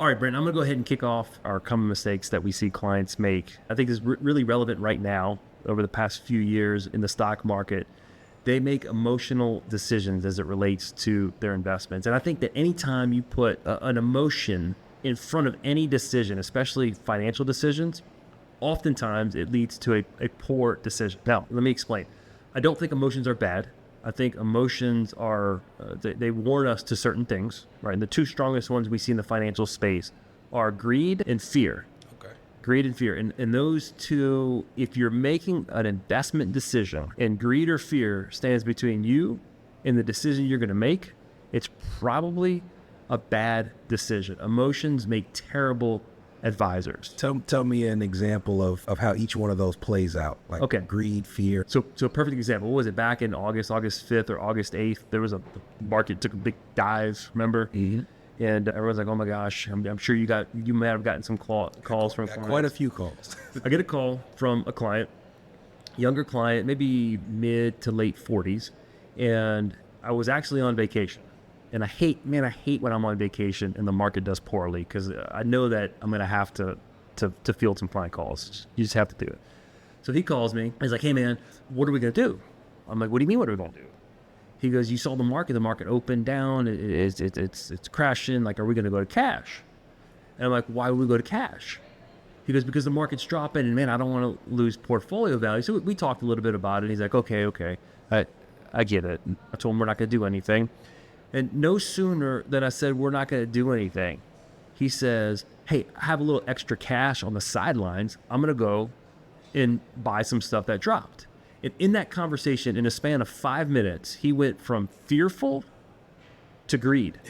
All right, Brent, I'm going to go ahead and kick off our common mistakes that we see clients make. I think is really relevant right now over the past few years in the stock market. They make emotional decisions as it relates to their investments. And I think that anytime you put an emotion in front of any decision, especially financial decisions, oftentimes it leads to a poor decision. Now, let me explain. I don't think emotions are bad. I think emotions are, they warn us to certain things, right? And the two strongest ones we see in the financial space are greed and fear. Okay. Greed and fear. And those two, if you're making an investment decision and greed or fear stands between you and the decision you're going to make, it's probably a bad decision. Emotions make terrible advisors. Tell me an example of how each one of those plays out. Like Okay. Greed, fear. So a perfect example. What was it? Back in August 5th or August 8th, there was the market took a big dive, remember? Mm-hmm. And everyone's like, oh my gosh, I'm sure you may have gotten some calls from clients. Quite a few calls. I get a call from a client, younger client, maybe mid to late 40s. And I was actually on vacation. And I hate when I'm on vacation and the market does poorly, because I know that I'm going to have to field some client calls. You just have to do it. So he calls me. He's like, hey, man, what are we going to do? I'm like, what do you mean what are we going to do? He goes, you saw the market opened down. It's crashing. Like, are we going to go to cash? And I'm like, why would we go to cash? He goes, because the market's dropping and, man, I don't want to lose portfolio value. So we talked a little bit about it. He's like, okay. I get it. I told him we're not going to do anything. And no sooner than I said, we're not going to do anything, he says, hey, I have a little extra cash on the sidelines. I'm going to go and buy some stuff that dropped. And in that conversation, in a span of 5 minutes, he went from fearful to greed,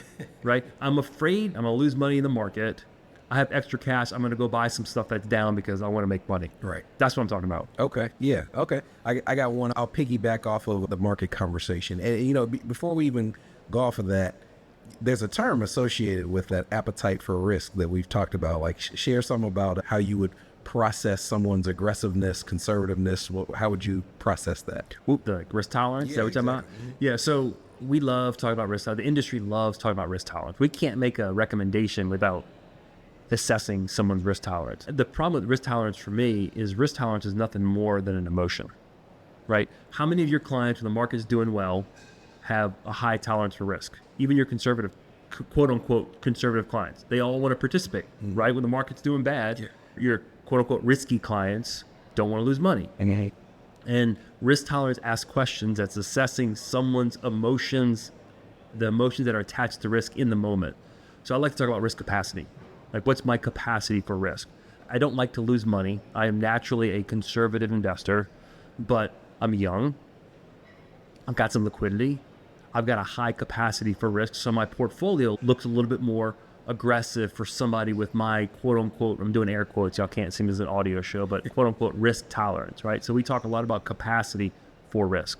right? I'm afraid I'm going to lose money in the market. I have extra cash. I'm going to go buy some stuff that's down because I want to make money. Right. That's what I'm talking about. Okay. Yeah. Okay. I got one. I'll piggyback off of the market conversation. And, before we even go off of that, there's a term associated with that appetite for risk that we've talked about. Like, share some about how you would process someone's aggressiveness, conservativeness. How would you process that? The risk tolerance, is that what you're talking about? Yeah, so we love talking about risk tolerance. The industry loves talking about risk tolerance. We can't make a recommendation without assessing someone's risk tolerance. The problem with risk tolerance for me is risk tolerance is nothing more than an emotion, right? How many of your clients, when the market's doing well, have a high tolerance for risk? Even your conservative, quote unquote, conservative clients, they all want to participate, right? When the market's doing bad, your quote unquote risky clients don't want to lose money. And risk tolerance asks questions that's assessing someone's emotions, the emotions that are attached to risk in the moment. So I like to talk about risk capacity. Like, what's my capacity for risk? I don't like to lose money. I am naturally a conservative investor, but I'm young. I've got some liquidity. I've got a high capacity for risk. So my portfolio looks a little bit more aggressive for somebody with my quote unquote, I'm doing air quotes, y'all can't see me as an audio show, but quote unquote risk tolerance, right? So we talk a lot about capacity for risk.